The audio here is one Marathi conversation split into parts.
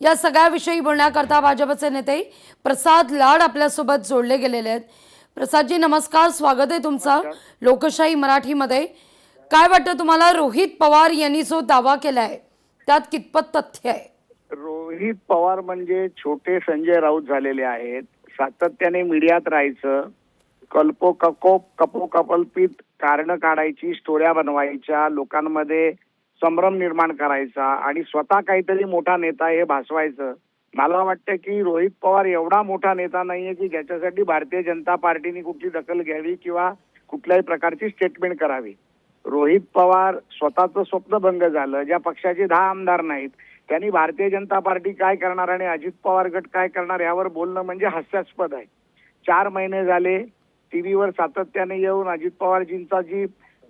या सगळ्याविषयी बोलण्याकरता भाजपचे नेते प्रसाद लाड आपल्यासोबत जोडले गेलेले आहेत। प्रसादजी नमस्कार, स्वागत आहे तुमचं लोकशाही मराठीमध्ये। काय वाटतं तुम्हाला, रोहित पवार यांनी जो दावा केलाय त्यात कितपत तथ्य आहे? रोहित पवार म्हणजे छोटे संजय राऊत झालेले आहेत। सातत्याने मीडियात राहायचं, कपोकल्पित कारण काढायची, स्टोऱ्या बनवायच्या, लोकांमध्ये संभ्रम निर्माण करायचा आणि स्वतः काहीतरी मोठा नेता हे भासवायचं। मला वाटतं की रोहित पवार एवढा मोठा नेता नाहीये की ज्याच्यासाठी भारतीय जनता पार्टीने कुठली दखल घ्यावी किंवा कुठल्याही प्रकारची स्टेटमेंट करावी। रोहित पवार स्वतःचं स्वप्नभंग झालं, ज्या पक्षाचे 10 आमदार नाहीत त्यांनी भारतीय जनता पार्टी काय करणार आणि अजित पवार गट काय करणार यावर बोलणं म्हणजे हास्यास्पद आहे। 4 महिने झाले टीव्हीवर सातत्याने येऊन अजित पवारजींचा जी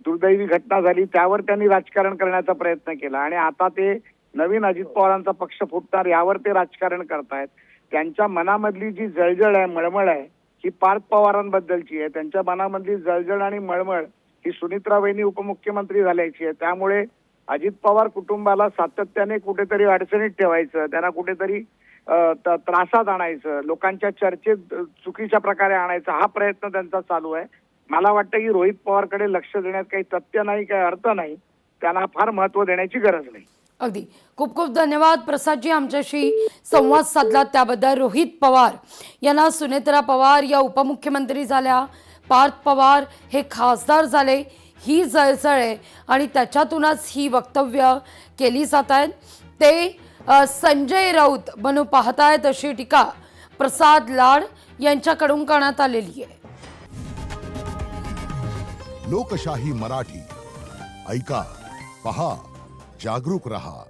दुर्दैवी घटना झाली त्यावर त्यांनी राजकारण करण्याचा प्रयत्न केला आणि आता ते नवीन अजित पवारांचा पक्ष फुटणार यावर ते राजकारण करतायत। त्यांच्या मनामधली जी जळजळ आहे, मळमळ आहे, ही पार्थ पवारांबद्दलची आहे। त्यांच्या मनामधली जळजळ आणि मळमळ ही सुनित्रा वहिनी उपमुख्यमंत्री झाल्याची आहे। त्यामुळे अजित पवार कुटुंबाला सातत्याने कुठेतरी अडचणीत ठेवायचं, त्यांना कुठेतरी त्रासात आणायचं, लोकांच्या चर्चेत चुकीच्या प्रकारे आणायचं, हा प्रयत्न त्यांचा चालू आहे। मला वाटतं की रोहित पवारकडे लक्ष देण्यात काही तथ्य नाही, काही अर्थ नाही, त्यांना फार महत्त्व देण्याची गरज नाही। अगदी खूप खूप धन्यवाद प्रसादजी, आमच्याशी संवाद साधला त्याबद्दल। रोहित पवार यांना सुनेत्रा पवार या उपमुख्यमंत्री झाल्या, पार्थ पवार हे खासदार झाले, ही जळजळ आहे आणि त्याच्यातूनच ही वक्तव्य केली जात आहेत। ते संजय राऊत बनू पाहतायत अशी टीका प्रसाद लाड यांच्याकडून करण्यात आलेली आहे। लोकशाही मराठी ऐका, पहा, जागरूक रहा।